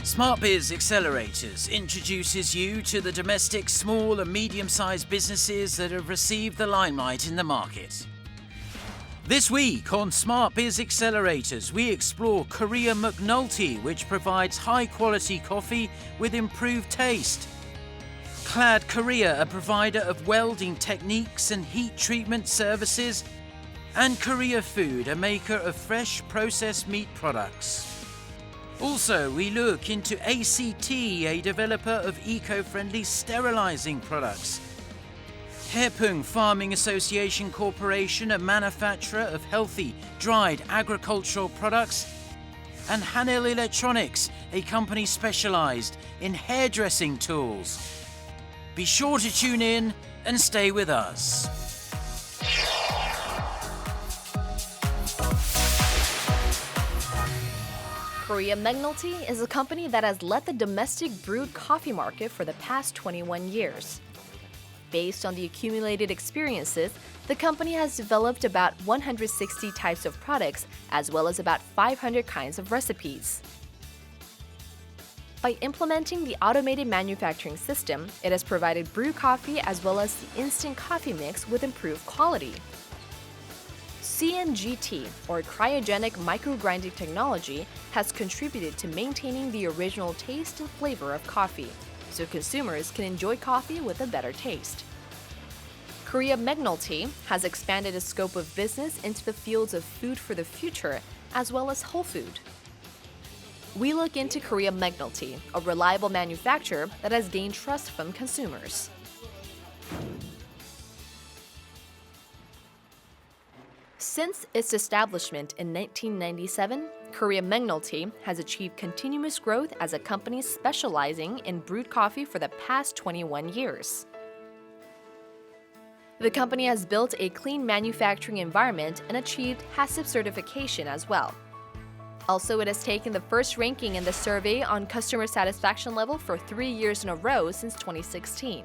SmartBiz Accelerators introduces you to the domestic small and medium-sized businesses that have received the limelight in the market. This week on SmartBiz Accelerators, we explore Korea McNulty, which provides high-quality coffee with improved taste. Clad Korea, a provider of welding techniques and heat treatment services. And Korea Food, a maker of fresh processed meat products. Also, we look into ACT, a developer of eco-friendly sterilizing products. Haepung Farming Association Corporation, a manufacturer of healthy, dried agricultural products. And Hanel Electronics, a company specialized in hairdressing tools. Be sure to tune in and stay with us. Korea McNulty is a company that has led the domestic brewed coffee market for the past 21 years. Based on the accumulated experiences, the company has developed about 160 types of products as well as about 500 kinds of recipes. By implementing the automated manufacturing system, it has provided brew coffee as well as the instant coffee mix with improved quality. CMGT, or cryogenic microgrinding technology, has contributed to maintaining the original taste and flavor of coffee, so consumers can enjoy coffee with a better taste. Korea McNulty has expanded its scope of business into the fields of food for the future as well as whole food. We look into Korea McNulty, a reliable manufacturer that has gained trust from consumers. Since its establishment in 1997, Korea McNulty has achieved continuous growth as a company specializing in brewed coffee for the past 21 years. The company has built a clean manufacturing environment and achieved HACCP certification as well. Also, it has taken the first ranking in the survey on customer satisfaction level for 3 years in a row since 2016.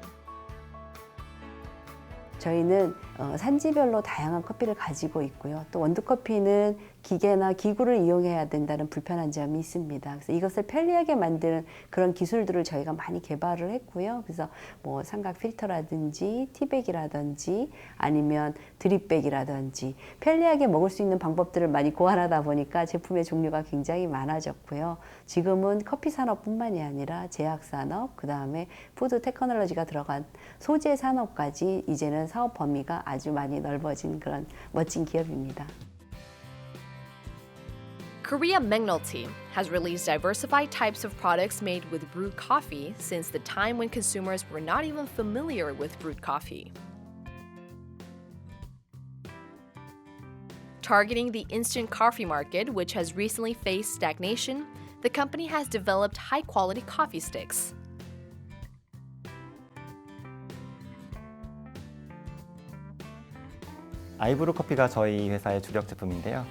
저희는 산지별로 다양한 커피를 가지고 있고요. 또 원두커피는 기계나 기구를 이용해야 된다는 불편한 점이 있습니다. 그래서 이것을 편리하게 만드는 그런 기술들을 저희가 많이 개발을 했고요. 그래서 뭐 삼각 필터라든지 티백이라든지 아니면 드립백이라든지 편리하게 먹을 수 있는 방법들을 많이 고안하다 보니까 제품의 종류가 굉장히 많아졌고요. 지금은 커피 산업뿐만이 아니라 제약 산업, 그 다음에 푸드 테크놀로지가 들어간 소재 산업까지 이제는 사업 범위가 아주 많이 넓어진 그런 멋진 기업입니다. Korea McNulty has released diversified types of products made with brewed coffee since the time when consumers were not even familiar with brewed coffee. Targeting the instant coffee market, which has recently faced stagnation, the company has developed high-quality coffee sticks. 아이브루 커피가 저희 회사의 주력 제품인데요.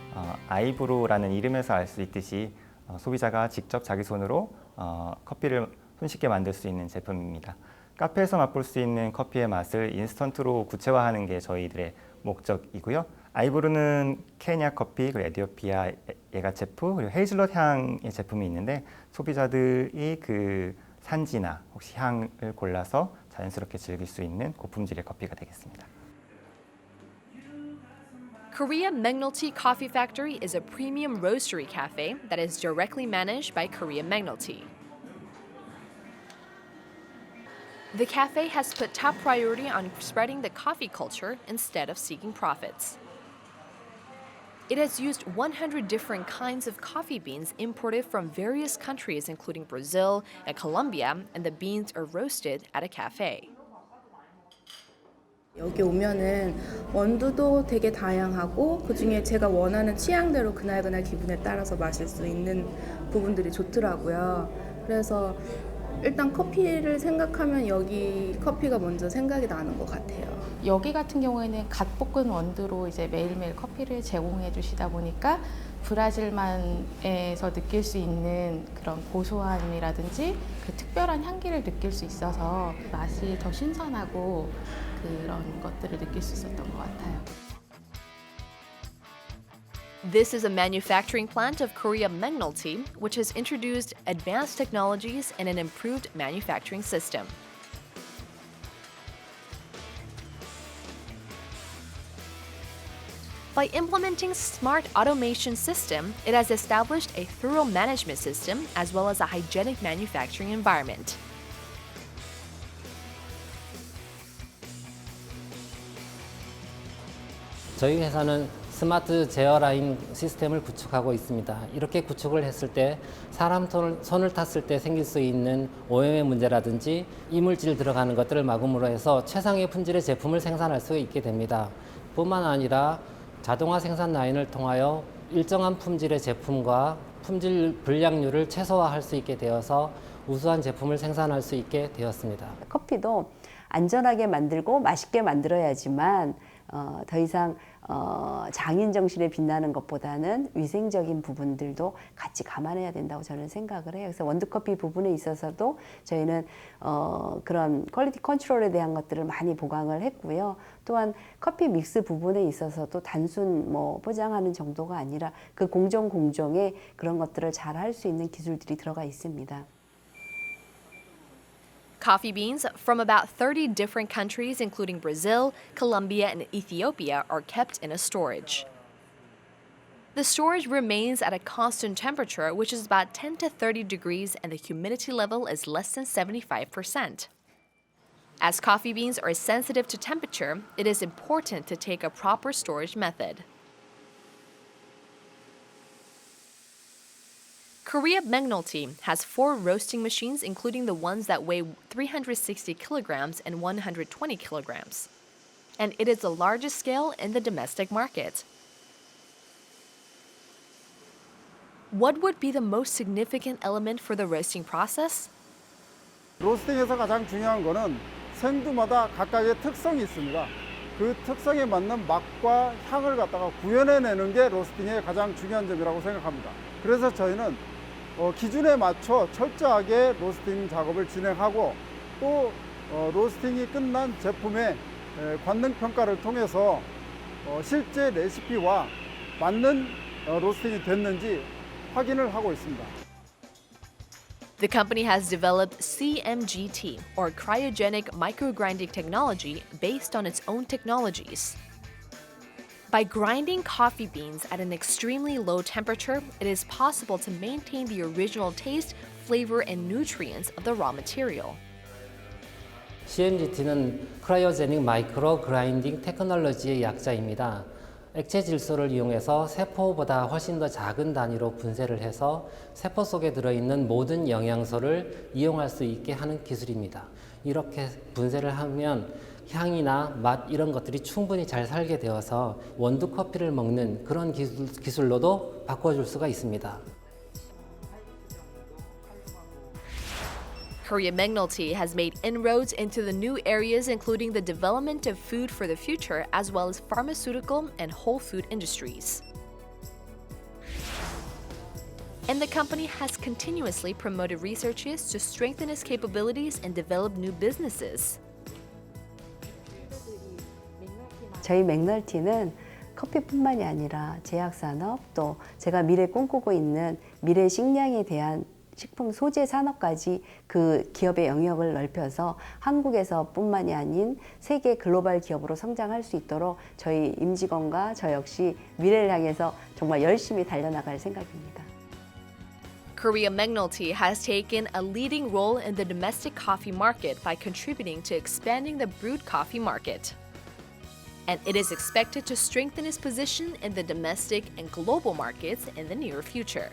아이브루라는 이름에서 알 수 있듯이 소비자가 직접 자기 손으로 커피를 손쉽게 만들 수 있는 제품입니다. 카페에서 맛볼 수 있는 커피의 맛을 인스턴트로 구체화하는 게 저희들의 목적이고요. 아이브루는 케냐 커피, 그리고 에티오피아 예가체프, 그리고 헤이즐넛 향의 제품이 있는데 소비자들이 그 산지나 혹시 향을 골라서 자연스럽게 즐길 수 있는 고품질의 커피가 되겠습니다. Korea McNulty Coffee Factory is a premium roastery cafe that is directly managed by Korea McNulty. The cafe has put top priority on spreading the coffee culture instead of seeking profits. It has used 100 different kinds of coffee beans imported from various countries including Brazil and Colombia, and the beans are roasted at a cafe. 여기 오면은 원두도 되게 다양하고 그중에 제가 원하는 취향대로 그날그날 기분에 따라서 마실 수 있는 부분들이 좋더라고요. 그래서 일단 커피를 생각하면 여기 커피가 먼저 생각이 나는 것 같아요. 여기 같은 경우에는 갓 볶은 원두로 이제 매일매일 커피를 제공해 주시다 보니까 브라질만에서 느낄 수 있는 그런 고소함이라든지 그 특별한 향기를 느낄 수 있어서 맛이 더 신선하고 그런 것들을 느낄 수 있었던 것 같아요. This is a manufacturing plant of Korea Magnoltea, which has introduced advanced technologies and an improved manufacturing system. By implementing smart automation system, it has established a thorough management system as well as a hygienic manufacturing environment. 저희 회사는 스마트 제어라인 시스템을 구축하고 있습니다. 이렇게 구축을 했을 때 사람 손을 탔을 때 생길 수 있는 오염의 문제라든지 이물질 들어가는 것들을 막음으로 해서 최상의 품질의 제품을 생산할 수 있게 됩니다. 뿐만 아니라 자동화 생산 라인을 통하여 일정한 품질의 제품과 품질 불량률을 최소화할 수 있게 되어서 우수한 제품을 생산할 수 있게 되었습니다. 커피도 안전하게 만들고 맛있게 만들어야지만 더 이상 장인 정신에 빛나는 것보다는 위생적인 부분들도 같이 감안해야 된다고 저는 생각을 해요. 그래서 원두커피 부분에 있어서도 저희는 그런 퀄리티 컨트롤에 대한 것들을 많이 보강을 했고요. 또한 커피 믹스 부분에 있어서도 단순 포장하는 정도가 아니라 그 공정에 그런 것들을 잘 할 수 있는 기술들이 들어가 있습니다. Coffee beans from about 30 different countries, including Brazil, Colombia, and Ethiopia, are kept in a storage. The storage remains at a constant temperature, which is about 10 to 30 degrees, and the humidity level is less than 75%. As coffee beans are sensitive to temperature, it is important to take a proper storage method. Korea Magnoltea has 4 roasting machines, including the ones that weigh 360 kilograms and 120 kilograms. And it is the largest scale in the domestic market. What would be the most significant element for the roasting process? 로스팅에서 가장 중요한 거는 생두마다 각각의 특성이 있습니다. 그 특성에 맞는 맛과 향을 갖다가 구현해내는 게 로스팅의 가장 중요한 점이라고 생각합니다. 그래서 저희는 기준에 맞춰 철저하게 로스팅 작업을 진행하고 또 로스팅이 끝난 제품의 관능 평가를 통해서 실제 레시피와 맞는 로스팅이 됐는지 확인을 하고 있습니다. The company has developed CMGT, or cryogenic microgrinding technology, based on its own technologies. By grinding coffee beans at an extremely low temperature, it is possible to maintain the original taste, flavor, and nutrients of the raw material. CMGT는 크라이오제닉 마이크로 그라인딩 테크놀로지의 약자입니다. 액체 질소를 이용해서 세포보다 훨씬 더 작은 단위로 분쇄를 해서 세포 속에 들어있는 모든 영양소를 이용할 수 있게 하는 기술입니다. 이렇게 분쇄를 하면 향이나 맛 이런 것들이 충분히 잘 살게 되어서 원두 커피를 먹는 그런 기술로도 바꿔줄 수가 있습니다. Korea Magnoltea has made inroads into the new areas, including the development of food for the future, as well as pharmaceutical and whole food industries. And the company has continuously promoted researches to strengthen its capabilities and develop new businesses. 저희 맥널티는 커피뿐만이 아니라 제약산업 또 제가 미래 꿈꾸고 있는 미래 식량에 대한 식품 소재 산업까지 그 기업의 영역을 넓혀서 한국에서뿐만이 아닌 세계 글로벌 기업으로 성장할 수 있도록 저희 임직원과 저 역시 미래를 향해서 정말 열심히 달려나갈 생각입니다. Korea Magnoltea has taken a leading role in the domestic coffee market by contributing to expanding the brewed coffee market. And it is expected to strengthen its position in the domestic and global markets in the near future.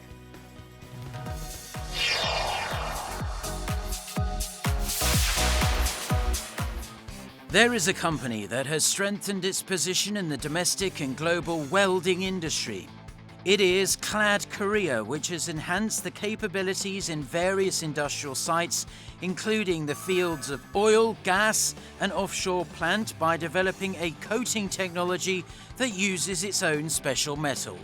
There is a company that has strengthened its position in the domestic and global welding industry. It is Clad Korea, which has enhanced the capabilities in various industrial sites, including the fields of oil, gas, and offshore plant, by developing a coating technology that uses its own special metal.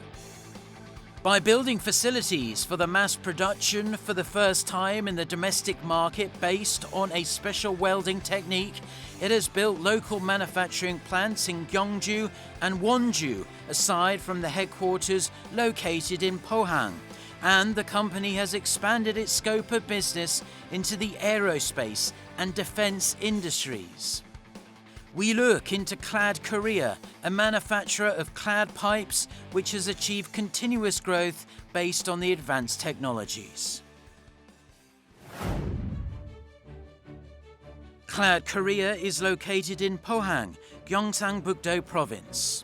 By building facilities for the mass production for the first time in the domestic market based on a special welding technique, it has built local manufacturing plants in Gyeongju and Wonju, aside from the headquarters located in Pohang. And the company has expanded its scope of business into the aerospace and defense industries. We look into Clad Korea, a manufacturer of clad pipes which has achieved continuous growth based on the advanced technologies. Clad Korea is located in Pohang, Gyeongsangbuk-do Province.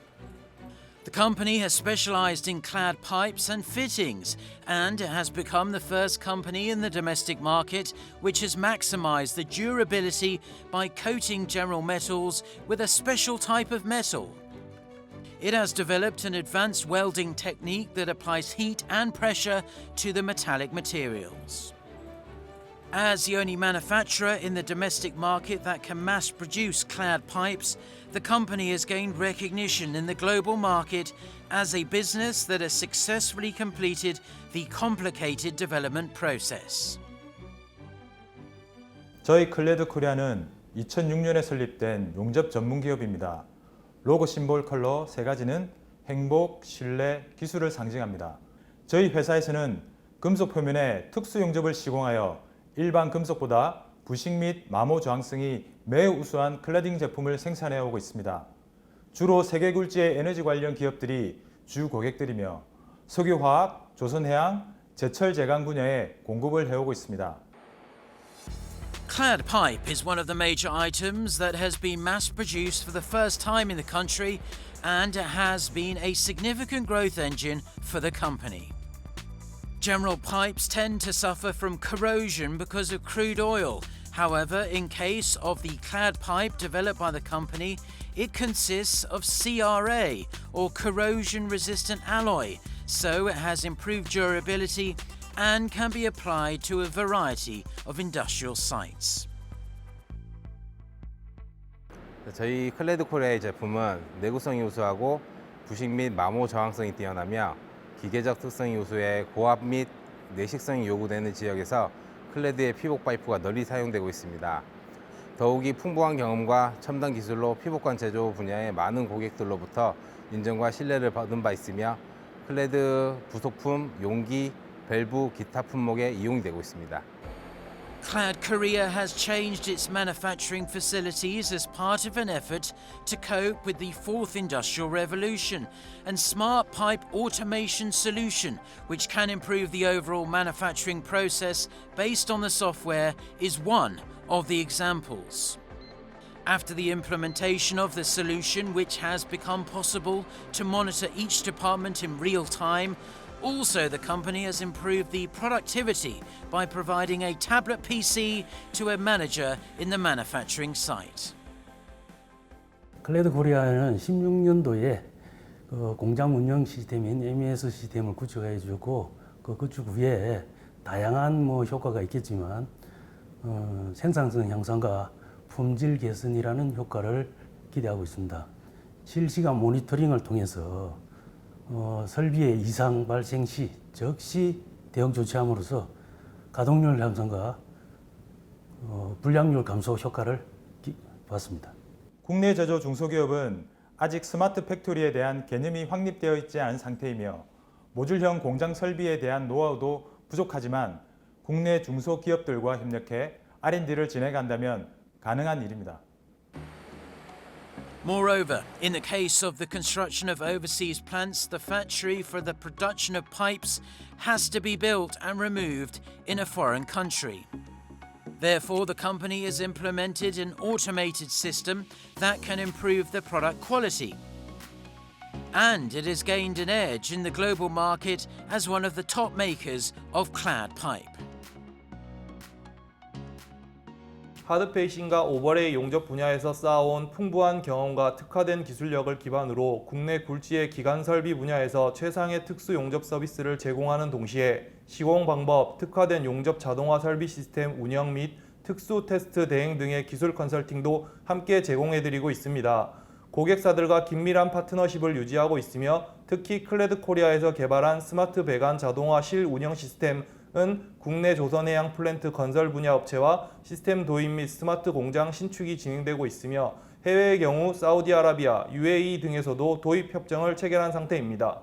The company has specialized in clad pipes and fittings, and it has become the first company in the domestic market which has maximized the durability by coating General Metals with a special type of metal. It has developed an advanced welding technique that applies heat and pressure to the metallic materials. As the only manufacturer in the domestic market that can mass produce clad pipes, the company has gained recognition in the global market as a business that has successfully completed the complicated development process. 저희 클레드 코리아는 2006년에 설립된 용접 전문 기업입니다. 로고 심볼 컬러 세 가지는 행복, 신뢰, 기술을 상징합니다. 저희 회사에서는 금속 표면에 특수 용접을 시공하여 일반 금속보다 부식 및 마모 저항성이 매우 우수한 클래딩 제품을 생산해 오고 있습니다. 주로 세계 굴지의 에너지 관련 기업들이 주 고객들이며 석유화학, 조선해양, 제철 제강 분야에 공급을 해오고 있습니다. Clad pipe is one of the major items that has been mass produced for the first time in the country, and it has been a significant growth engine for the company. General pipes tend to suffer from corrosion because of crude oil. However, in case of the clad pipe developed by the company, it consists of CRA, or corrosion-resistant alloy, so it has improved durability and can be applied to a variety of industrial sites. 저희 클레드 코리아의 제품은 내구성이 우수하고 부식 및 마모 저항성이 뛰어나며 기계적 특성이 우수해 고압 및 내식성이 요구되는 지역에서 클레드의 피복 파이프가 널리 사용되고 있습니다. 더욱이 풍부한 경험과 첨단 기술로 피복관 제조 분야의 많은 고객들로부터 인정과 신뢰를 받은 바 있으며 클레드 부속품, 용기, 밸브, 기타 품목에 이용이 되고 있습니다. Clad Korea has changed its manufacturing facilities as part of an effort to cope with the fourth industrial revolution, and smart pipe automation solution, which can improve the overall manufacturing process based on the software, is one of the examples. After the implementation of the solution, which has become possible to monitor each department in real time, also, the company has improved the productivity by providing a tablet PC to a manager in the manufacturing site. 클레드 코리아는 16년도에 공장 운영 시스템인 MES 시스템을 구축해 주고 그 구축 후에 다양한 효과가 있겠지만 생산성 향상과 품질 개선이라는 효과를 기대하고 있습니다. 실시간 모니터링을 통해서 설비의 이상 발생 시 즉시 대응 조치함으로써 가동률 향상과 불량률 감소 효과를 봤습니다. 국내 제조 중소기업은 아직 스마트 팩토리에 대한 개념이 확립되어 있지 않은 상태이며 모듈형 공장 설비에 대한 노하우도 부족하지만 국내 중소기업들과 협력해 R&D를 진행한다면 가능한 일입니다. Moreover, in the case of the construction of overseas plants, the factory for the production of pipes has to be built and removed in a foreign country. Therefore, the company has implemented an automated system that can improve the product quality. And it has gained an edge in the global market as one of the top makers of clad pipe. 하드페이싱과 오버레이 용접 분야에서 쌓아온 풍부한 경험과 특화된 기술력을 기반으로 국내 굴지의 기관 설비 분야에서 최상의 특수 용접 서비스를 제공하는 동시에 시공 방법, 특화된 용접 자동화 설비 시스템 운영 및 특수 테스트 대행 등의 기술 컨설팅도 함께 제공해드리고 있습니다. 고객사들과 긴밀한 파트너십을 유지하고 있으며 특히 클레드 코리아에서 개발한 스마트 배관 자동화 실 운영 시스템은 국내 조선해양 플랜트 건설 분야 업체와 시스템 도입 및 스마트 공장 신축이 진행되고 있으며 해외의 경우 사우디아라비아, UAE 등에서도 도입 협정을 체결한 상태입니다.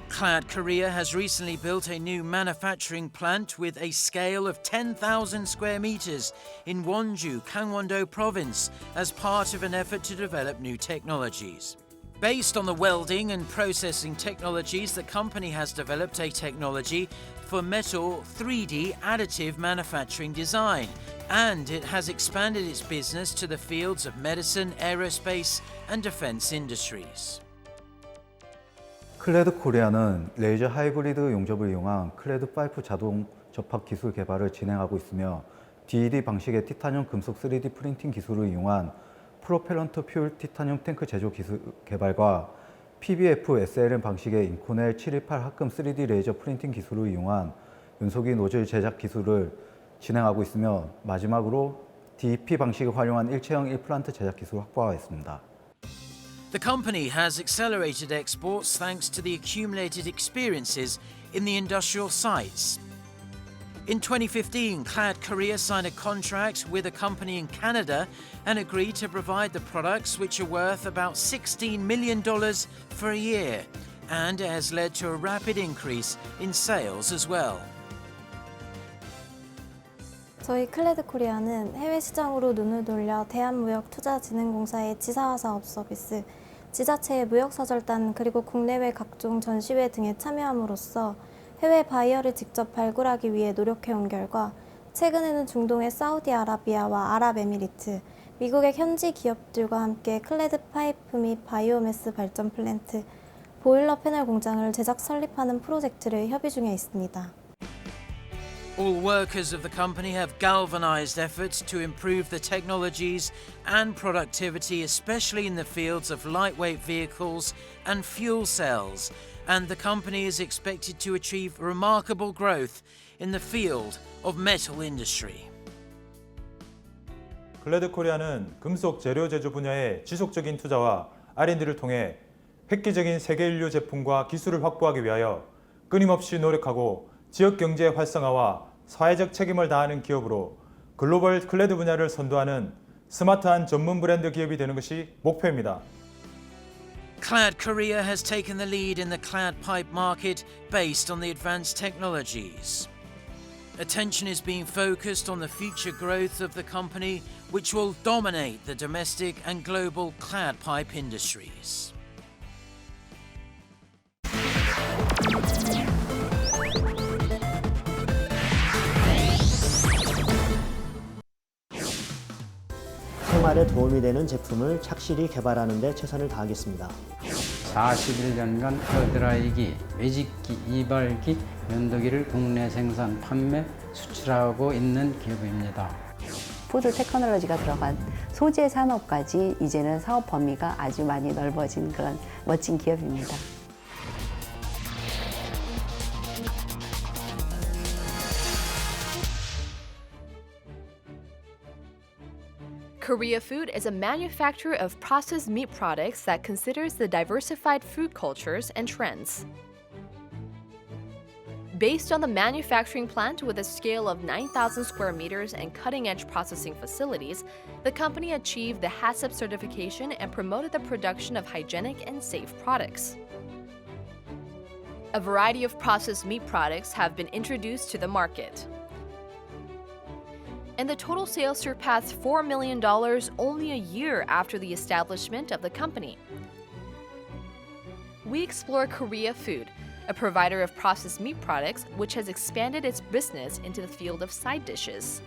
Clad Korea has recently built a new manufacturing plant with a scale of 10,000 square meters in Wonju, Gangwon-do province as part of an effort to develop new technologies. Based on the welding and processing technologies, the company has developed a technology for metal 3D additive manufacturing design, and it has expanded its business to the fields of medicine, aerospace, and defense industries. 클레드 코리아는 레이저 하이브리드 용접을 이용한 클레드 파이프 자동 접합 기술 개발을 진행하고 있으며 DED 방식의 티타늄 금속 3D 프린팅 기술을 이용한 프로펠런트 퓨얼 티타늄 탱크 제조 기술 개발과 PBF SLM 방식의 인코넬 718 합금 3D 레이저 프린팅 기술을 이용한 연소기 노즐 제작 기술을 진행하고 있으며 마지막으로 DEP 방식을 활용한 일체형 임플란트 제작 기술을 확보하였습니다. The company has accelerated exports thanks to the accumulated experiences in the industrial sites. In 2015, Clad Korea signed a contract with a company in Canada and agreed to provide the products, which are worth about $16 million for a year, and it has led to a rapid increase in sales as well. 저희 클레드 코리아는 해외 시장으로 눈을 돌려 대한무역투자진흥공사의 지사화 사업 서비스, 지자체의 무역서절단 그리고 국내외 각종 전시회 등에 참여함으로써 해외 바이어를 직접 발굴하기 위해 노력해온 결과 최근에는 중동의 사우디아라비아와 아랍에미리트, 미국의 현지 기업들과 함께 클레드 파이프 및 바이오매스 발전 플랜트, 보일러 패널 공장을 제작 설립하는 프로젝트를 협의 중에 있습니다. All workers of the company have galvanized efforts to improve the technologies and productivity, especially in the fields of lightweight vehicles and fuel cells, and the company is expected to achieve remarkable growth in the field of metal industry. 클레드 코리아는 금속 재료 제조 분야의 지속적인 투자와 R&D를 통해 획기적인 세계 인류 제품과 기술을 확보하기 위하여 끊임없이 노력하고 지역 경제 활성화와 사회적 책임을 다하는 기업으로 글로벌 클레드 분야를 선도하는 스마트한 전문 브랜드 기업이 되는 것이 목표입니다. Clad Korea has taken the lead in the clad pipe market based on the advanced technologies. Attention is being focused on the future growth of the company, which will dominate the domestic and global clad pipe industries. 생활에 도움이 되는 제품을 착실히 개발하는 데 최선을 다하겠습니다. 41년간 헤어드라이기, 매직기, 이발기, 면도기를 국내 생산, 판매, 수출하고 있는 기업입니다. 푸드 테크놀로지가 들어간 소재 산업까지 이제는 사업 범위가 아주 많이 넓어진 그런 멋진 기업입니다. Korea Food is a manufacturer of processed meat products that considers the diversified food cultures and trends. Based on the manufacturing plant with a scale of 9,000 square meters and cutting-edge processing facilities, the company achieved the HACCP certification and promoted the production of hygienic and safe products. A variety of processed meat products have been introduced to the market, and the total sales surpassed $4 million only a year after the establishment of the company. We explore Korea Food, a provider of processed meat products which has expanded its business into the field of side dishes.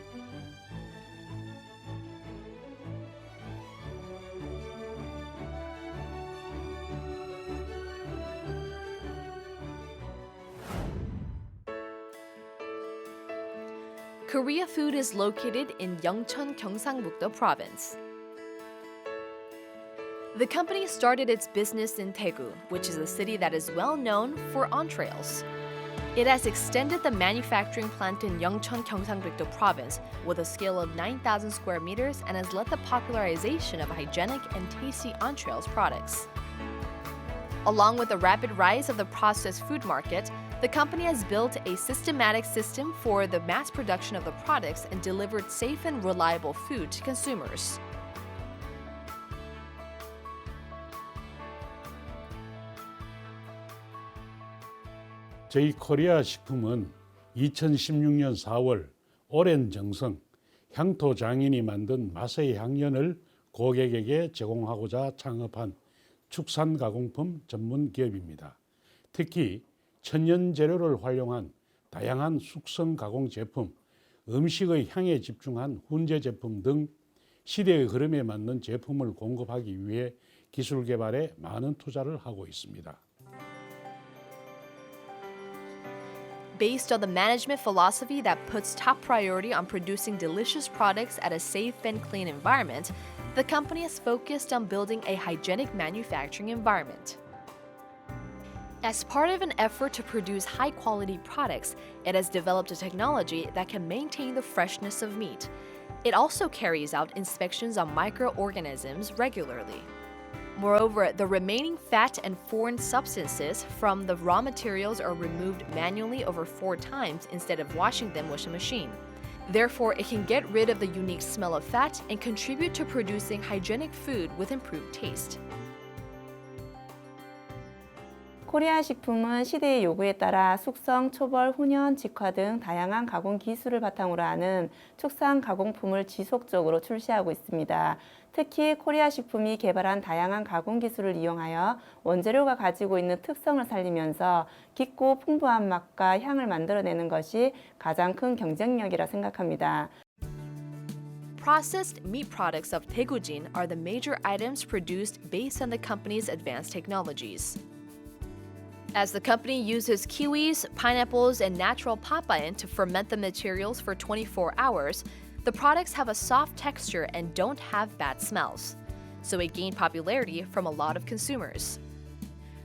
Korea Food is located in Yeongcheon, Gyeongsang-buk-do province. The company started its business in Daegu, which is a city that is well known for entrails. It has extended the manufacturing plant in Yeongcheon, Gyeongsang-do Province with a scale of 9,000 square meters and has led the popularization of hygienic and tasty entrails products. Along with the rapid rise of the processed food market, the company has built a systematic system for the mass production of the products and delivered safe and reliable food to consumers. 저희 코리아 식품은 2016년 4월 오랜 정성, 향토 장인이 만든 맛의 향연을 고객에게 제공하고자 창업한 축산 가공품 전문 기업입니다. 특히 천연 재료를 활용한 다양한 숙성 가공 제품, 음식의 향에 집중한 훈제 제품 등 시대의 흐름에 맞는 제품을 공급하기 위해 기술 개발에 많은 투자를 하고 있습니다. Based on the management philosophy that puts top priority on producing delicious products at a safe and clean environment, the company is focused on building a hygienic manufacturing environment. As part of an effort to produce high-quality products, it has developed a technology that can maintain the freshness of meat. It also carries out inspections on microorganisms regularly. Moreover, the remaining fat and foreign substances from the raw materials are removed manually over 4 times instead of washing them with a machine. Therefore, it can get rid of the unique smell of fat and contribute to producing hygienic food with improved taste. 코리아 식품은 시대의 요구에 따라 숙성, 초벌, 훈연, 직화 등 다양한 가공 기술을 바탕으로 하는 축산 가공품을 지속적으로 출시하고 있습니다. 특히 코리아 식품이 개발한 다양한 가공 기술을 이용하여 원재료가 가지고 있는 특성을 살리면서 깊고 풍부한 맛과 향을 만들어내는 것이 가장 큰 경쟁력이라 생각합니다. Processed meat products of Daegujin are the major items produced based on the company's advanced technologies. As the company uses kiwis, pineapples, and natural papain to ferment the materials for 24 hours, the products have a soft texture and don't have bad smells, so it gained popularity from a lot of consumers.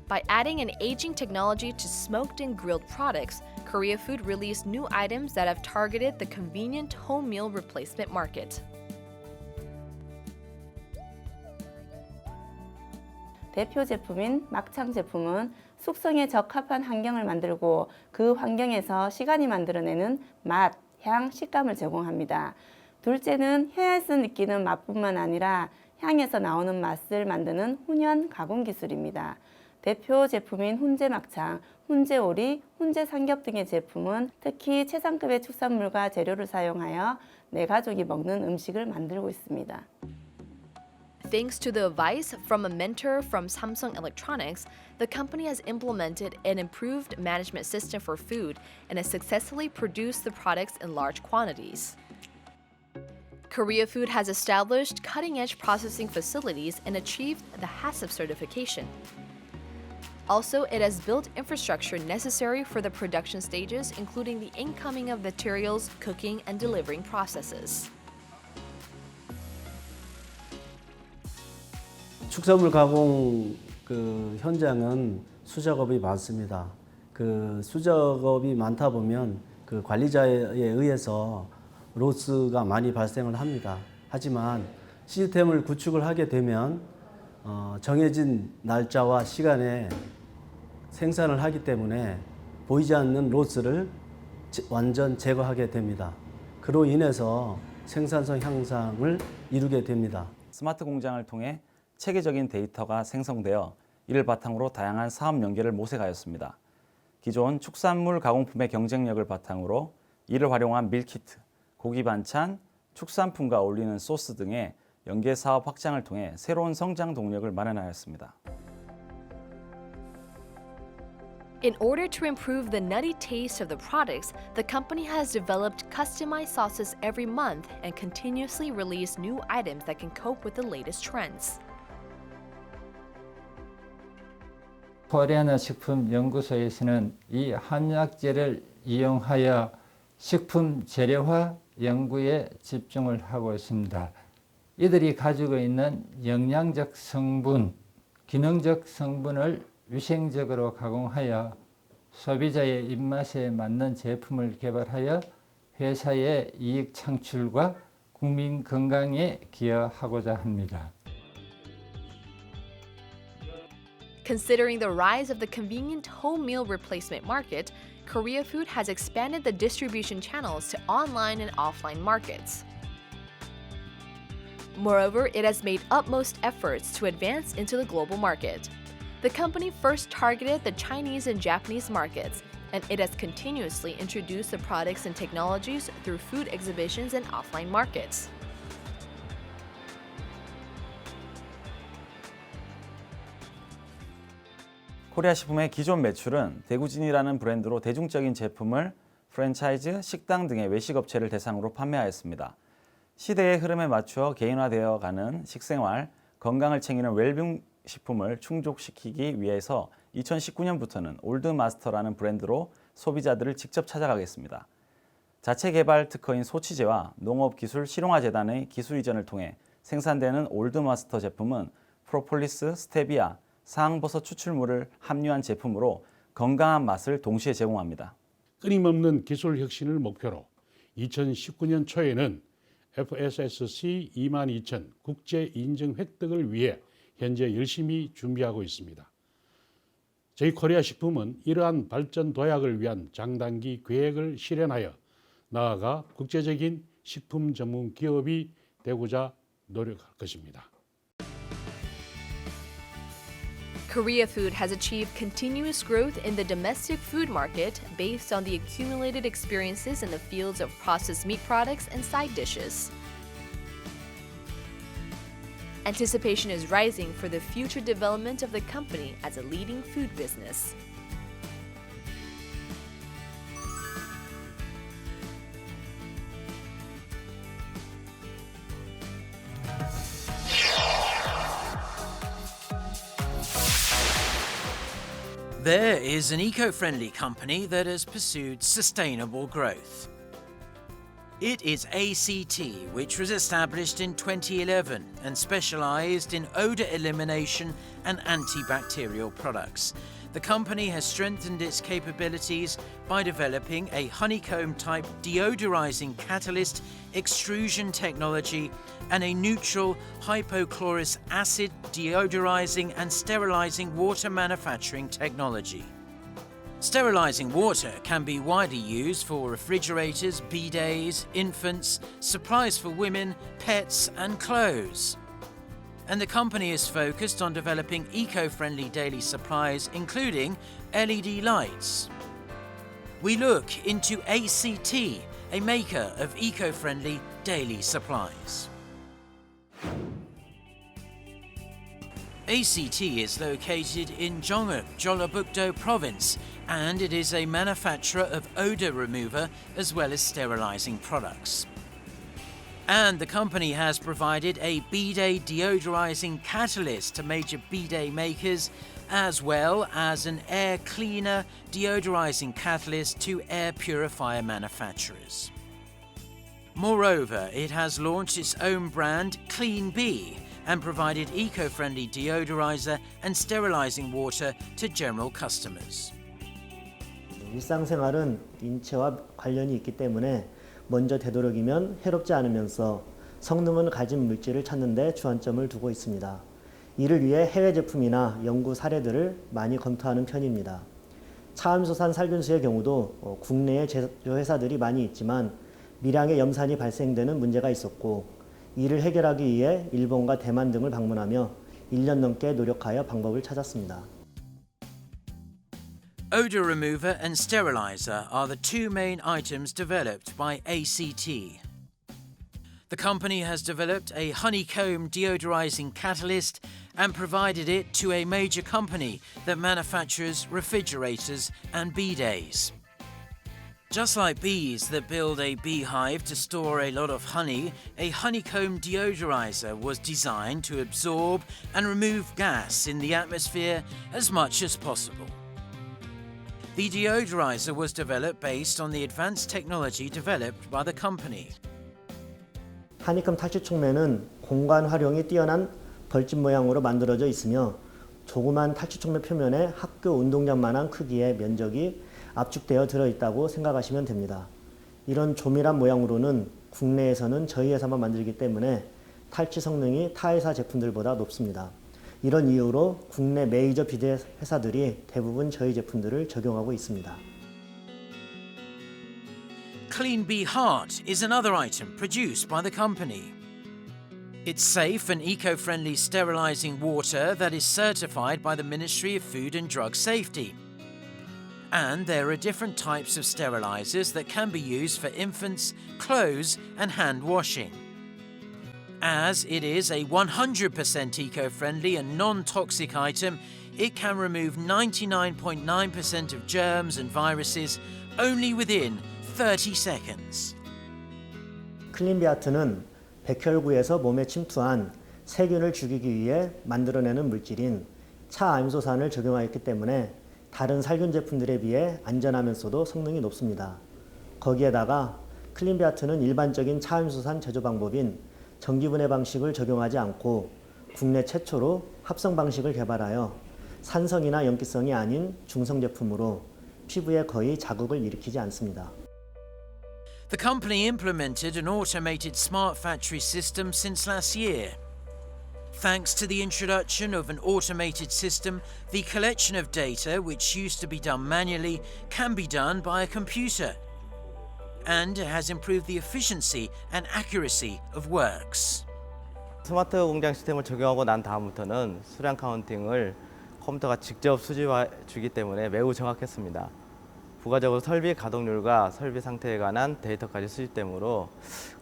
By adding an aging technology to smoked and grilled products, Korea Food released new items that have targeted the convenient home meal replacement market. 대표 제품인 막창 제품은 숙성에 적합한 환경을 만들고 그 환경에서 시간이 만들어내는 맛, 향, 식감을 제공합니다. 둘째는 혀에서 느끼는 맛뿐만 아니라 향에서 나오는 맛을 만드는 훈연 가공 기술입니다. 대표 제품인 훈제 막창, 훈제 오리, 훈제 삼겹 등의 제품은 특히 최상급의 축산물과 재료를 사용하여 내 가족이 먹는 음식을 만들고 있습니다. Thanks to the advice from a mentor from Samsung Electronics, the company has implemented an improved management system for food and has successfully produced the products in large quantities. Korea Food has established cutting-edge processing facilities and achieved the HACCP certification. Also, it has built infrastructure necessary for the production stages, including the incoming of materials, cooking, and delivering processes. 축산물 가공 현장은 수작업이 많습니다. 수작업이 많다 보면 관리자에 의해서 로스가 많이 발생을 합니다. 하지만 시스템을 구축을 하게 되면 정해진 날짜와 시간에 생산을 하기 때문에 보이지 않는 로스를 완전 제거하게 됩니다. 그로 인해서 생산성 향상을 이루게 됩니다. 스마트 공장을 통해 체계적인 데이터가 생성되어 이를 바탕으로 다양한 사업 연계를 모색하였습니다. 기존 축산물 가공품의 경쟁력을 바탕으로 이를 활용한 밀키트, 고기 반찬, 축산품과 어울리는 소스 등의 연계 사업 확장을 통해 새로운 성장 동력을 마련하였습니다. In order to improve the nutty taste of the products, the company has developed customized sauces every month and continuously released new items that can cope with the latest trends. 코리아나 식품연구소에서는 이 한약재를 이용하여 식품 재래화 연구에 집중을 하고 있습니다. 이들이 가지고 있는 영양적 성분, 기능적 성분을 위생적으로 가공하여 소비자의 입맛에 맞는 제품을 개발하여 회사의 이익 창출과 국민 건강에 기여하고자 합니다. Considering the rise of the convenient home meal replacement market, Korea Food has expanded the distribution channels to online and offline markets. Moreover, it has made utmost efforts to advance into the global market. The company first targeted the Chinese and Japanese markets, and it has continuously introduced the products and technologies through food exhibitions and offline markets. 코리아식품의 기존 매출은 대구진이라는 브랜드로 대중적인 제품을 프랜차이즈, 식당 등의 외식업체를 대상으로 판매하였습니다. 시대의 흐름에 맞추어 개인화되어 가는 식생활, 건강을 챙기는 웰빙 식품을 충족시키기 위해서 2019년부터는 올드마스터라는 브랜드로 소비자들을 직접 찾아가겠습니다. 자체 개발 특허인 소치제와 농업기술실용화재단의 기술 이전을 통해 생산되는 올드마스터 제품은 프로폴리스, 스테비아, 상버섯 추출물을 함유한 제품으로 건강한 맛을 동시에 제공합니다. 끊임없는 기술 혁신을 목표로 2019년 초에는 FSSC 22,000 국제 인증 획득을 위해 현재 열심히 준비하고 있습니다. 저희 코리아 식품은 이러한 발전 도약을 위한 장단기 계획을 실현하여 나아가 국제적인 식품 전문 기업이 되고자 노력할 것입니다. Korea Food has achieved continuous growth in the domestic food market based on the accumulated experiences in the fields of processed meat products and side dishes. Anticipation is rising for the future development of the company as a leading food business. There is an eco-friendly company that has pursued sustainable growth. It is ACT, which was established in 2011 and specialized in odor elimination and antibacterial products. The company has strengthened its capabilities by developing a honeycomb-type deodorizing catalyst extrusion technology and a neutral hypochlorous acid deodorizing and sterilizing water manufacturing technology. Sterilizing water can be widely used for refrigerators, bidets, infants, supplies for women, pets, and clothes. And the company is focused on developing eco-friendly daily supplies, including LED lights. We look into ACT, a maker of eco-friendly daily supplies. ACT is located in Jonguk, Jeollabuk-do Province, and it is a manufacturer of odor remover as well as sterilizing products. And the company has provided a bidet deodorizing catalyst to major bidet makers, as well as an air cleaner deodorizing catalyst to air purifier manufacturers. Moreover, it has launched its own brand, Clean Bee, and provided eco-friendly deodorizer and sterilizing water to general customers. 일상생활은 인체와 관련이 있기 때문에 먼저 되도록이면 해롭지 않으면서 성능을 가진 물질을 찾는 데 주안점을 두고 있습니다. 이를 위해 해외 제품이나 연구 사례들을 많이 검토하는 편입니다. 차암소산 살균수의 경우도 국내에 제조회사들이 많이 있지만 미량의 염산이 발생되는 문제가 있었고 이를 해결하기 위해 일본과 대만 등을 방문하며 1년 넘게 노력하여 방법을 찾았습니다. Odor remover and sterilizer are the two main items developed by ACT. The company has developed a honeycomb deodorizing catalyst and provided it to a major company that manufactures refrigerators and bidets. Just like bees that build a beehive to store a lot of honey, a honeycomb deodorizer was designed to absorb and remove gas in the atmosphere as much as possible. The deodorizer was developed based on the advanced technology developed by the company. 하니컴 탈취촉매는 공간 활용이 뛰어난 벌집 모양으로 만들어져 있으며 조그만 탈취촉매 표면에 학교 운동장만한 크기의 면적이 압축되어 들어있다고 생각하시면 됩니다. 이런 조밀한 모양으로는 국내에서는 저희 회사만 만들기 때문에 탈취 성능이 타 회사 제품들보다 높습니다. 이런 이유로 국내 메이저 비대 회사들이 대부분 저희 제품들을 적용하고 있습니다. Clean Bee Heart is another item produced by the company. It's safe and eco-friendly sterilizing water that is certified by the Ministry of Food and Drug Safety. And there are different types of sterilizers that can be used for infants, clothes and hand washing. As it is a 100% eco-friendly and non-toxic item, it can remove 99.9% of germs and viruses only within 30 seconds. 클린비아트는 백혈구에서 몸에 침투한 세균을 죽이기 위해 만들어내는 물질인 차암소산을 적용하였기 때문에 다른 살균 제품들에 비해 안전하면서도 성능이 높습니다. 거기에다가 클린비아트는 일반적인 차암소산 제조 방법인 전기분해 방식을 적용하지 않고 국내 최초로 합성 방식을 개발하여 산성이나 염기성이 아닌 중성 제품으로 피부에 거의 자극을 일으키지 않습니다. The company implemented an automated smart factory system since last year. Thanks to the introduction of an automated system, the collection of data, which used to be done manually, can be done by a computer. And it has improved the efficiency and accuracy of works. 스마트 공장 시스템을 적용하고 난 다음부터는 수량 카운팅을 컴퓨터가 직접 수집해 주기 때문에 매우 정확했습니다. 부가적으로 설비 가동률과 설비 상태에 관한 데이터까지 수집되므로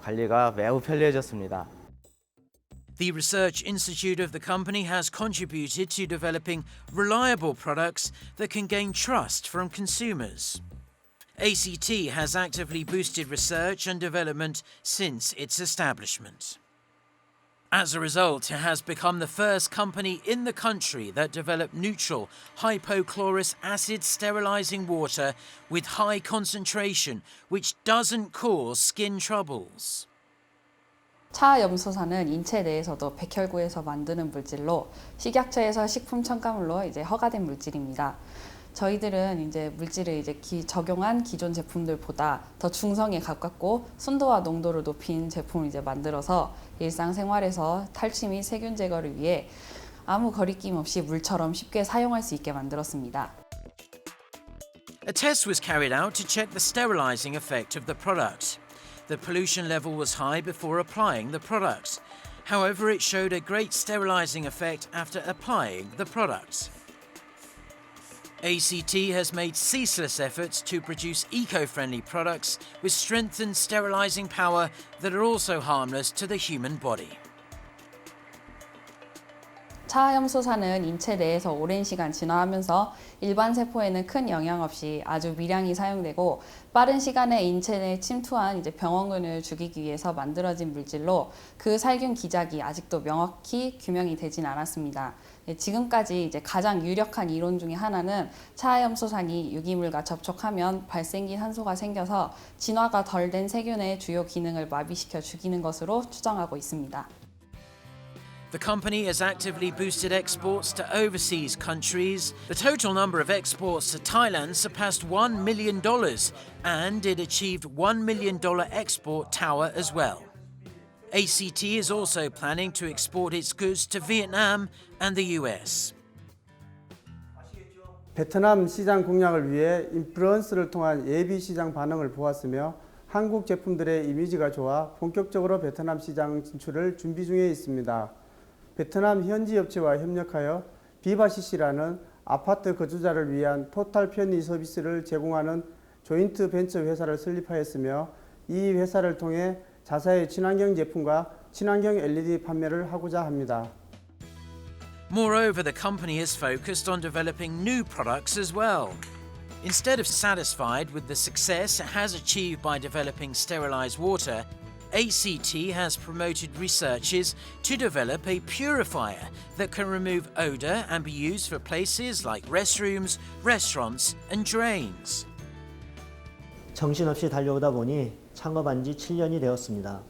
관리가 매우 편리해졌습니다. The research institute of the company has contributed to developing reliable products that can gain trust from consumers. ACT has actively boosted research and development since its establishment. As a result, it has become the first company in the country that developed neutral hypochlorous acid sterilizing water with high concentration, which doesn't cause skin troubles. 차염소산은 인체 내에서도 백혈구에서 만드는 물질로 식약처에서 식품 첨가물로 허가된 물질입니다. 저희들은 물질을 적용한 기존 제품들보다 더 중성에 가깝고 순도와 농도를 높인 제품을 만들어서 일상생활에서 탈취 및 세균 제거를 위해 아무 거리낌 없이 물처럼 쉽게 사용할 수 있게 만들었습니다. A test was carried out to check the sterilizing effect of the product. The pollution level was high before applying the product. However, it showed a great sterilizing effect after applying the product. ACT has made ceaseless efforts to produce eco-friendly products with strengthened sterilizing power that are also harmless to the human body. 차염소산은 인체 내에서 오랜 시간 진화하면서 일반 세포에는 큰 영향 없이 아주 미량이 사용되고 빠른 시간에 인체 내에 침투한 병원균을 죽이기 위해서 만들어진 물질로 그 살균 기작이 아직도 명확히 규명이 되진 않았습니다. 지금까지 가장 유력한 이론 중에 하나는 차염소산이 유기물과 접촉하면 발생기 산소가 생겨서 진화가 덜 된 세균의 주요 기능을 마비시켜 죽이는 것으로 추정하고 있습니다. The company has actively boosted exports to overseas countries. The total number of exports to Thailand surpassed $1 million, and it achieved $1 million export tower as well. ACT is also planning to export its goods to Vietnam and the US. 베트남 시장 공략을 위해 인플루언서를 통한 예비 시장 반응을 보았으며 한국 제품들의 이미지가 좋아 본격적으로 베트남 시장 진출을 준비 중에 있습니다. 베트남 현지 업체와 협력하여 비바CC라는 아파트 거주자를 위한 토탈 편의 서비스를 제공하는 조인트 벤처 회사를 설립하였으며 이 회사를 통해 자사의 친환경 제품과 친환경 LED 판매를 하고자 합니다. Moreover, the company is focused on developing new products as well. Instead of satisfied with the success it has achieved by developing sterilized water, ACT has promoted researches to develop a purifier that can remove odor and be used for places like restrooms, restaurants, and drains. 정신없이 달려오다 보니 창업한 지 7년이 되었습니다.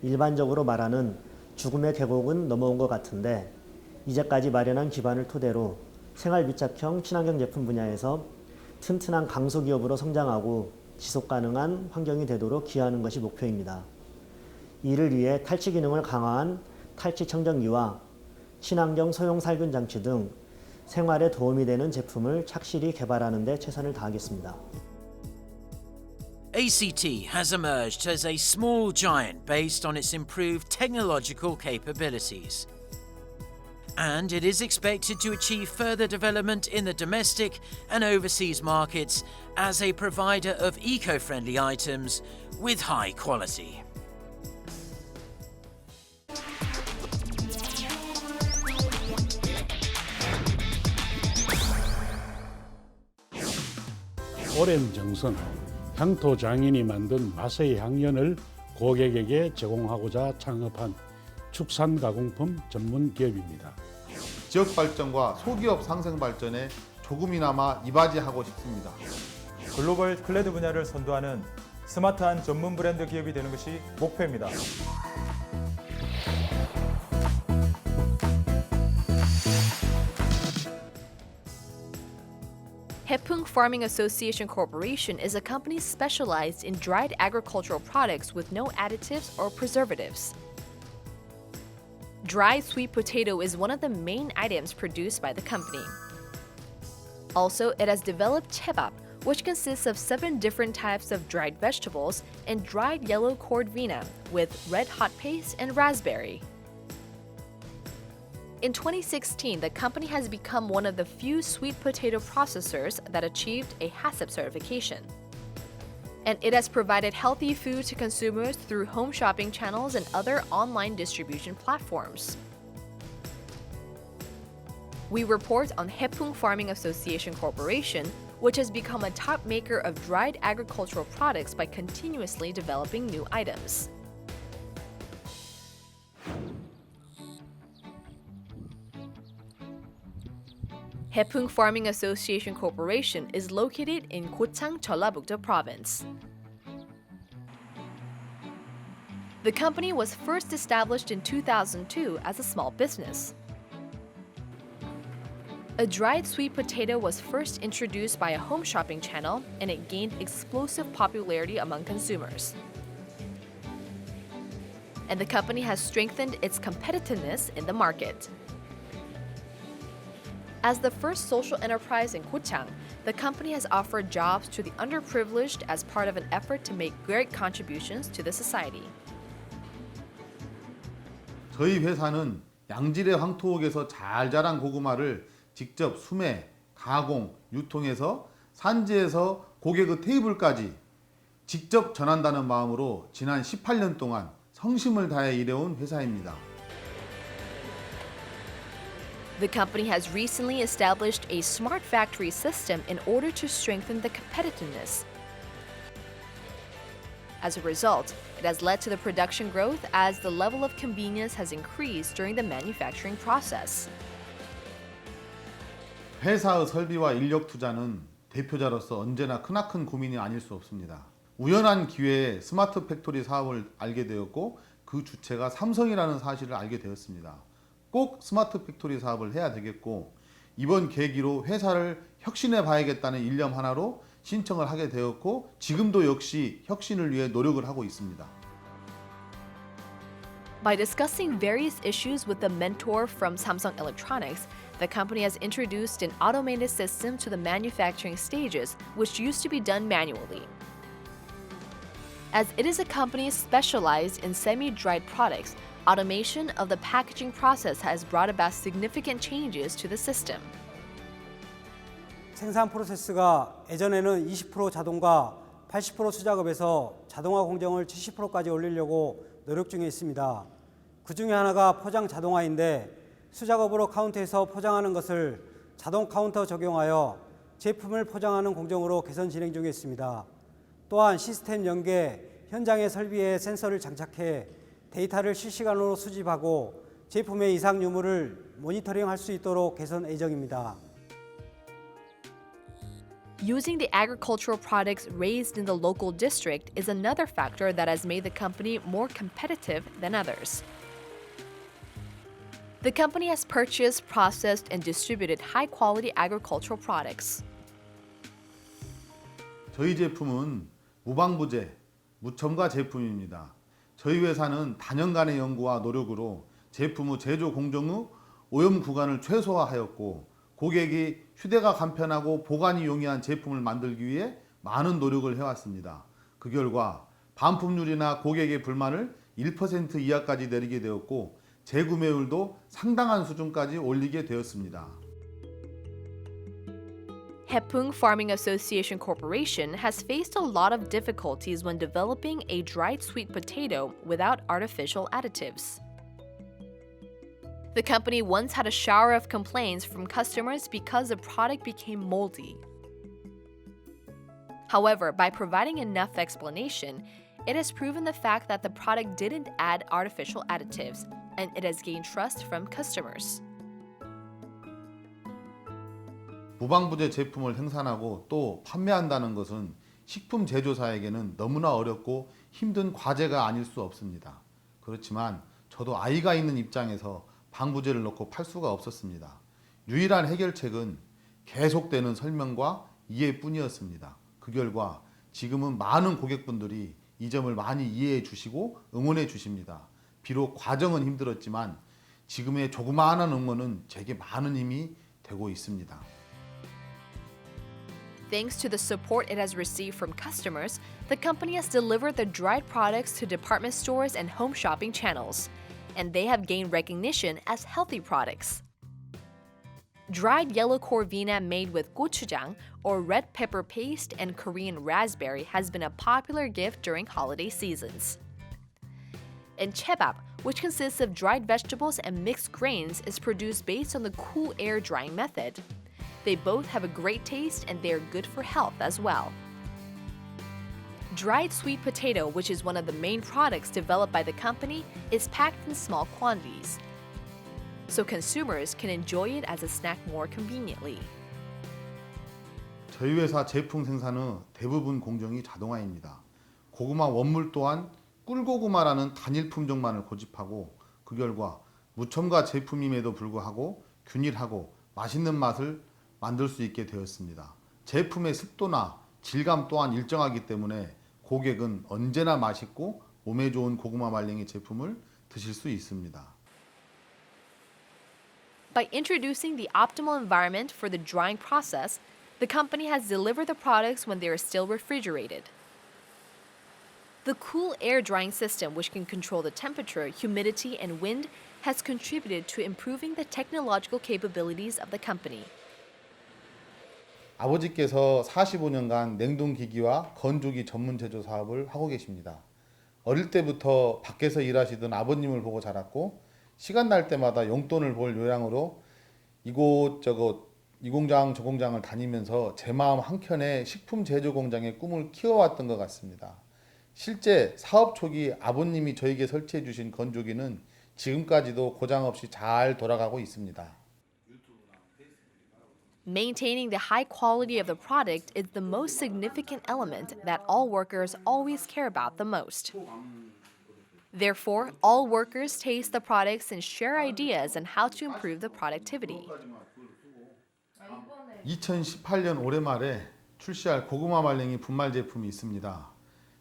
일반적으로 말하는 죽음의 계곡은 넘어온 것 같은데 이제까지 마련한 기반을 토대로 생활 밀착형 친환경 제품 분야에서 튼튼한 강소기업으로 성장하고 지속 가능한 환경이 되도록 기여하는 것이 목표입니다. 이를 위해 탈취 기능을 강화한 탈취 청정기와 친환경 소형 살균 장치 등 생활에 도움이 되는 제품을 착실히 개발하는 데 최선을 다하겠습니다. ACT has emerged as a small giant based on its improved technological capabilities. And it is expected to achieve further development in the domestic and overseas markets as a provider of eco-friendly items with high quality. 오랜 정성, 향토 장인이 만든 맛의 향연을 고객에게 제공하고자 창업한 축산 가공품 전문 기업입니다. 지역 발전과 소기업 상생 발전에 조금이나마 이바지하고 싶습니다. 글로벌 클레드 분야를 선도하는 스마트한 전문 브랜드 기업이 되는 것이 목표입니다. Hepung Farming Association Corporation is a company specialized in dried agricultural products with no additives or preservatives. Dried sweet potato is one of the main items produced by the company. Also, it has developed chebap, which consists of 7 different types of dried vegetables, and dried yellow cord vina with red hot paste and raspberry. In 2016, the company has become one of the few sweet potato processors that achieved a HACCP certification. And it has provided healthy food to consumers through home shopping channels and other online distribution platforms. We report on Hepung Farming Association Corporation, which has become a top maker of dried agricultural products by continuously developing new items. Hepung Farming Association Corporation is located in Gochang, Jeollabuk-do Province. The company was first established in 2002 as a small business. A dried sweet potato was first introduced by a home shopping channel, and it gained explosive popularity among consumers. And the company has strengthened its competitiveness in the market. As the first social enterprise in Gochang, the company has offered jobs to the underprivileged as part of an effort to make great contributions to the society. 저희 회사는 양질의 황토옥에서 잘 자란 고구마를 직접 수매, 가공, 유통해서 산지에서 고객의 테이블까지 직접 전한다는 마음으로 지난 18년 동안 성심을 다해 일해온 회사입니다. The company has recently established a smart factory system in order to strengthen the competitiveness. As a result, it has led to the production growth as the level of convenience has increased during the manufacturing process. 회사의 설비와 인력 투자는 대표자로서 언제나 크나큰 고민이 아닐 수 없습니다. 우연한 기회에 스마트 팩토리 사업을 알게 되었고 그 주체가 삼성이라는 사실을 알게 되었습니다. 꼭 스마트 팩토리 사업을 해야 되겠고 이번 계기로 회사를 혁신해 봐야겠다는 일념 하나로 신청을 하게 되었고 지금도 역시 혁신을 위해 노력을 하고 있습니다. By discussing various issues with the mentor from Samsung Electronics, the company has introduced an automated system to the manufacturing stages, which used to be done manually. As it is a company specialized in semi-dried products, automation of the packaging process has brought about significant changes to the system. 생산 프로세스가 예전에는 20% 자동화, 80% 수작업에서 자동화 공정을 70%까지 올리려고 노력 중에 있습니다. 그 중에 하나가 포장 자동화인데 수작업으로 카운터에서 포장하는 것을 자동 카운터 적용하여 제품을 포장하는 공정으로 개선 진행 중에 있습니다. 또한 시스템 연계, 현장의 설비에 센서를 장착해 데이터를 실시간으로 수집하고 제품의 이상 유무를 모니터링할 수 있도록 개선 예정입니다. Using the agricultural products raised in the local district is another factor that has made the company more competitive than others. The company has purchased, processed, and distributed high-quality agricultural products. 저희 제품은 무방부제, 무첨가 제품입니다. 저희 회사는 다년간의 연구와 노력으로 제품 후 제조 공정 후 오염 구간을 최소화하였고 고객이 휴대가 간편하고 보관이 용이한 제품을 만들기 위해 많은 노력을 해왔습니다. 그 결과 반품률이나 고객의 불만을 1% 이하까지 내리게 되었고 재구매율도 상당한 수준까지 올리게 되었습니다. Hepung Farming Association Corporation has faced a lot of difficulties when developing a dried sweet potato without artificial additives. The company once had a shower of complaints from customers because the product became moldy. However, by providing enough explanation, it has proven the fact that the product didn't add artificial additives, and it has gained trust from customers. 무방부제 제품을 생산하고 또 판매한다는 것은 식품 제조사에게는 너무나 어렵고 힘든 과제가 아닐 수 없습니다. 그렇지만 저도 아이가 있는 입장에서 방부제를 넣고 팔 수가 없었습니다. 유일한 해결책은 계속되는 설명과 이해뿐이었습니다. 그 결과 지금은 많은 고객분들이 이 점을 많이 이해해 주시고 응원해 주십니다. 비록 과정은 힘들었지만 지금의 조그마한 응원은 제게 많은 힘이 되고 있습니다. Thanks to the support it has received from customers, the company has delivered the dried products to department stores and home shopping channels, and they have gained recognition as healthy products. Dried yellow corvina made with gochujang, or red pepper paste, and Korean raspberry has been a popular gift during holiday seasons. And chebab, which consists of dried vegetables and mixed grains, is produced based on the cool air drying method. They both have a great taste and they are good for health as well. Dried sweet potato, which is one of the main products developed by the company, is packed in small quantities, so consumers can enjoy it as a snack more conveniently. 저희 회사 제품 생산의 대부분 공정이 자동화입니다. 고구마 원물 또한 꿀고구마라는 단일 품종만을 고집하고 그 결과 무첨가 제품임에도 불구하고 균일하고 맛있는 맛을 만들 수 있게 되었습니다. 제품의 습도나 질감 또한 일정하기 때문에 고객은 언제나 맛있고 몸에 좋은 고구마 말랭이 제품을 드실 수 있습니다. By introducing the optimal environment for the drying process, the company has delivered the products when they are still refrigerated. The cool air drying system, which can control the temperature, humidity, and wind, has contributed to improving the technological capabilities of the company. 아버지께서 45년간 냉동기기와 건조기 전문 제조 사업을 하고 계십니다. 어릴 때부터 밖에서 일하시던 아버님을 보고 자랐고 시간 날 때마다 용돈을 벌 요량으로 이곳저곳 이 공장 저 공장을 다니면서 제 마음 한켠에 식품 제조 공장의 꿈을 키워왔던 것 같습니다. 실제 사업 초기 아버님이 저에게 설치해 주신 건조기는 지금까지도 고장 없이 잘 돌아가고 있습니다. Maintaining the high quality of the product is the most significant element that all workers always care about the most. Therefore, all workers taste the products and share ideas on how to improve the productivity. 2018년 올해 말에 출시할 고구마 말랭이 분말 제품이 있습니다.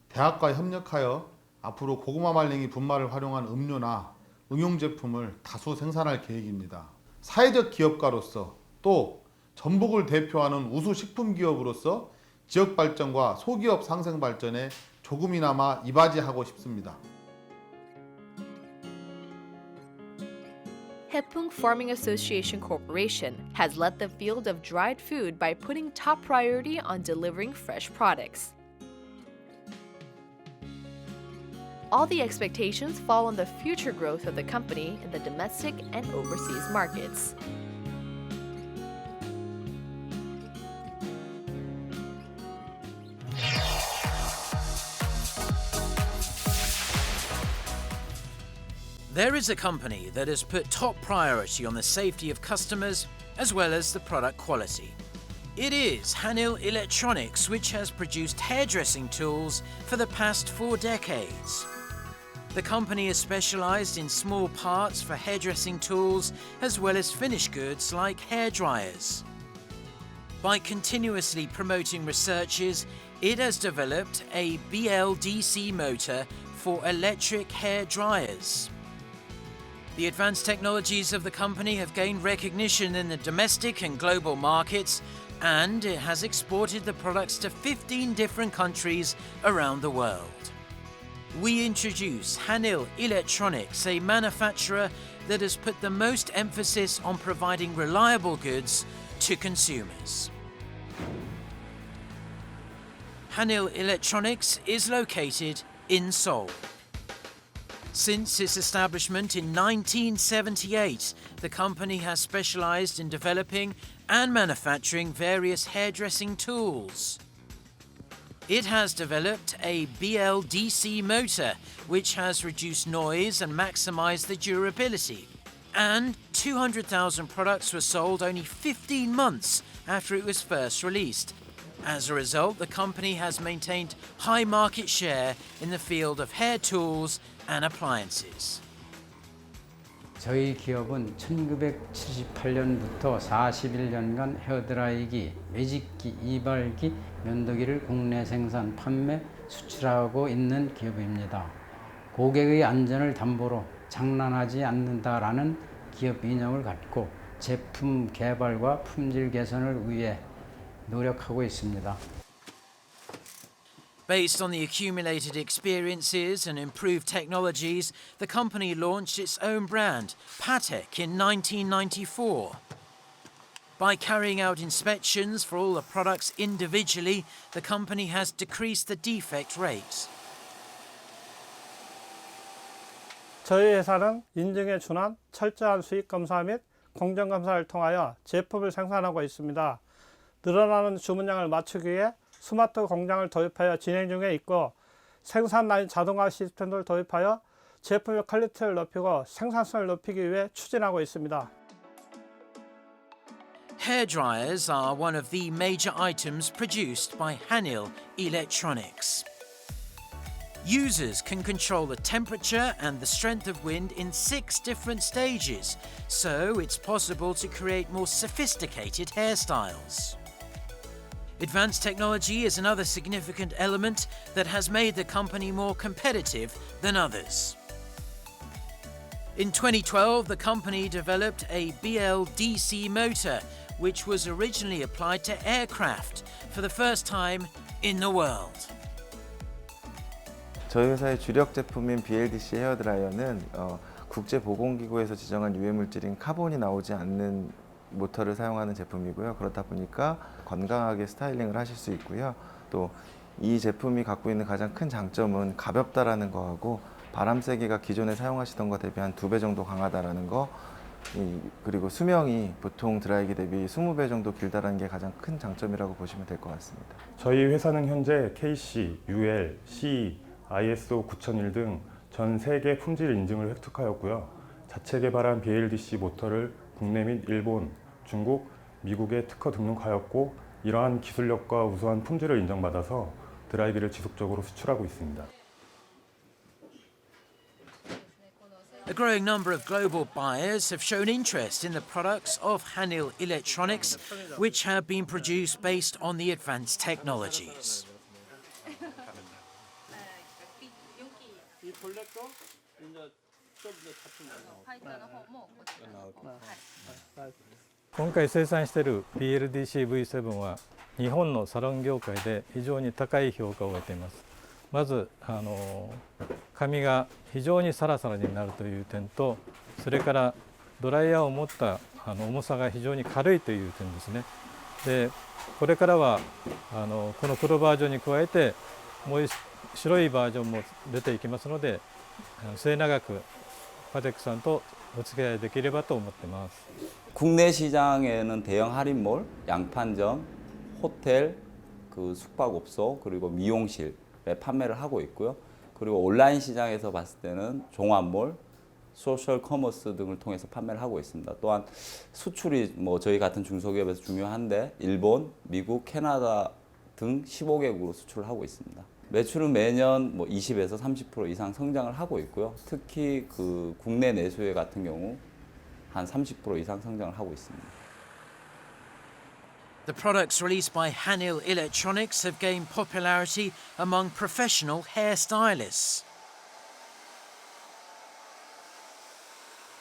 대학과 협력하여 앞으로 고구마 말랭이 분말을 활용한 음료나 응용 제품을 다수 생산할 계획입니다. 사회적 기업가로서 또 전북을 대표하는 우수 식품 기업으로서 지역 발전과 소기업 상생 발전에 조금이나마 이바지하고 싶습니다. Hepung Farming Association Corporation has led the field of dried food by putting top priority on delivering fresh products. All the expectations fall on the future growth of the company in the domestic and overseas markets. There is a company that has put top priority on the safety of customers as well as the product quality. It is Hanil Electronics, which has produced hairdressing tools for the past 4 decades. The company is specialized in small parts for hairdressing tools as well as finished goods like hair dryers. By continuously promoting researches, it has developed a BLDC motor for electric hair dryers. The advanced technologies of the company have gained recognition in the domestic and global markets, and it has exported the products to 15 different countries around the world. We introduce Hanil Electronics, a manufacturer that has put the most emphasis on providing reliable goods to consumers. Hanil Electronics is located in Seoul. Since its establishment in 1978, the company has specialized in developing and manufacturing various hairdressing tools. It has developed a BLDC motor, which has reduced noise and maximized the durability. And 200,000 products were sold only 15 months after it was first released. As a result, the company has maintained high market share in the field of hair tools and appliances. 저희 기업은 1978년부터 41년간 헤어드라이기, 매직기, 이발기, 면도기를 국내 생산, 판매, 수출하고 있는 기업입니다. 고객의 안전을 담보로 장난하지 않는다라는 기업 이념을 갖고 제품 개발과 품질 개선을 위해 노력하고 있습니다. Based on the accumulated experiences and improved technologies, the company launched its own brand, Patek, in 1994. By carrying out inspections for all the products individually, the company has decreased the defect rate. 저희 회사는 인증에 준한 철저한 수익 검사 및 공정 검사를 통하여 제품을 생산하고 있습니다. 늘어나는 주문량을 맞추기 위해 스마트 공장을 도입하여 진행 중에 있고, 생산 라인 자동화 시스템을 도입하여 제품의 퀄리티를 높이고 생산성을 높이기 위해 추진하고 있습니다. Hair dryers are one of the major items produced by Hanil Electronics. Users can control the temperature and the strength of wind in 6 different stages, so it's possible to create more sophisticated hairstyles. Advanced technology is another significant element that has made the company more competitive than others. In 2012, the company developed a BLDC motor, which was originally applied to aircraft for the first time in the world. 저희 회사의 주력 제품인 BLDC 헤어드라이어는 국제보건기구에서 지정한 유해물질인 카본이 나오지 않는 모터를 사용하는 제품이고요. 그렇다 보니까 건강하게 스타일링을 하실 수 있고요. 또 이 제품이 갖고 있는 가장 큰 장점은 가볍다라는 거하고 바람 세기가 기존에 사용하시던 것 대비 한 2배 정도 강하다라는 거, 그리고 수명이 보통 드라이기 대비 20배 정도 길다라는 게 가장 큰 장점이라고 보시면 될 것 같습니다. 저희 회사는 현재 KC, UL, CE, ISO 9001 등 전 세계 품질 인증을 획득하였고요. 자체 개발한 BLDC 모터를 국내 및 일본, 중국, 미국에 특허 등록하였고, 이러한 기술력과 우수한 품질을 인정받아서 드라이기를 지속적으로 수출하고 있습니다. A growing number of global buyers have shown interest in the products of Hanil Electronics, which have been produced based on the advanced technologies.今回生産している BLDC-V7 は日本のサロン業界で非常に高い評価を得ています。まず髪が非常にサラサラになるという点と、それからドライヤーを持った重さが非常に軽いという点ですね。でこれからはこの黒バージョンに加えてもう白いバージョンも出ていきますので、末永くパテックさんとお付き合いできればと思っています。 국내 시장에는 대형 할인몰, 양판점, 호텔, 숙박업소 그리고 미용실에 판매를 하고 있고요. 그리고 온라인 시장에서 봤을 때는 종합몰, 소셜 커머스 등을 통해서 판매를 하고 있습니다. 또한 수출이 저희 같은 중소기업에서 중요한데 일본, 미국, 캐나다 등 15개국으로 수출을 하고 있습니다. 매출은 매년 20에서 30% 이상 성장을 하고 있고요. 특히 국내 내수해 같은 경우 한 30% 이상 성장을 하고 있습니다. The products released by Hanil Electronics have gained popularity among professional hairstylists.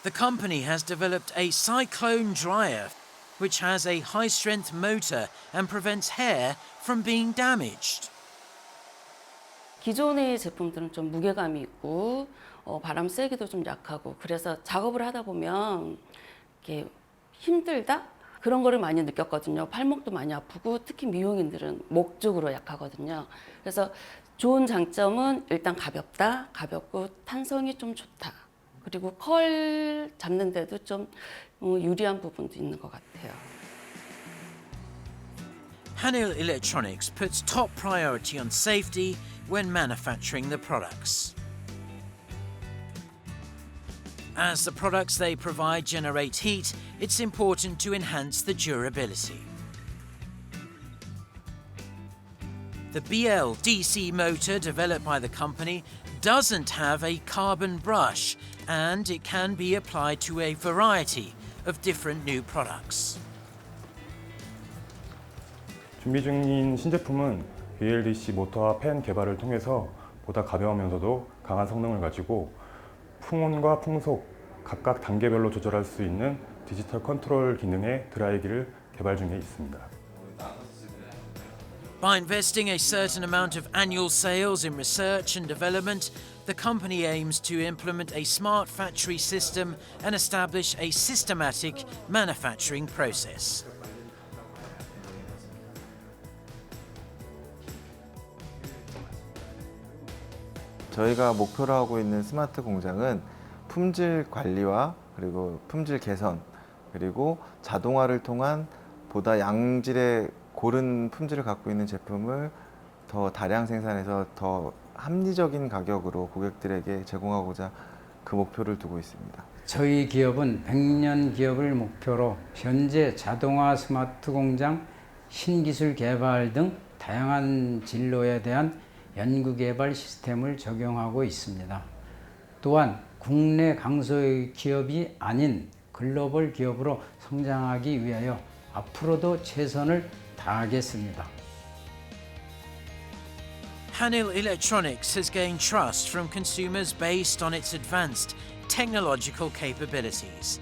The company has developed a cyclone dryer, which has a high-strength motor and prevents hair from being damaged. 기존의 제품들은 좀 무게감이 있고 바람 쐬기도 좀 약하고 그래서 작업을 하다 보면 이렇게 힘들다? 그런 거를 많이 느꼈거든요. 팔목도 많이 아프고 특히 미용인들은 목 쪽으로 약하거든요. 그래서 좋은 장점은 일단 가볍다, 가볍고 탄성이 좀 좋다. 그리고 컬 잡는 데도 좀 유리한 부분도 있는 것 같아요. Hanil Electronics puts top priority on safety when manufacturing the products. As the products they provide generate heat, it's important to enhance the durability. The BL DC motor developed by the company doesn't have a carbon brush, and it can be applied to a variety of different new products. 준비 중인 신제품은 BLDC 모터와 팬 개발을 통해서 보다 가벼우면서도 강한 성능을 가지고 풍온과 풍속 각각 단계별로 조절할 수 있는 디지털 컨트롤 기능의 드라이기를 개발 중에 있습니다. By investing a certain amount of annual sales in research and development, the company aims to implement a smart factory system and establish a systematic manufacturing process. 저희가 목표로 하고 있는 스마트 공장은 품질 관리와 그리고 품질 개선 그리고 자동화를 통한 보다 양질의 고른 품질을 갖고 있는 제품을 더 다량 생산해서 더 합리적인 가격으로 고객들에게 제공하고자 그 목표를 두고 있습니다. 저희 기업은 100년 기업을 목표로 현재 자동화 스마트 공장, 신기술 개발 등 다양한 진로에 대한 연구개발 시스템을 적용하고 있습니다. 또한 국내 강소의 기업이 아닌 글로벌 기업으로 성장하기 위하여 앞으로도 최선을 다하겠습니다. Hanil Electronics has gained trust from consumers based on its advanced technological capabilities.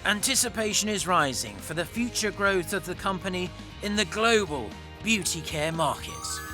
Anticipation is rising for the future growth of the company in the global beauty care market.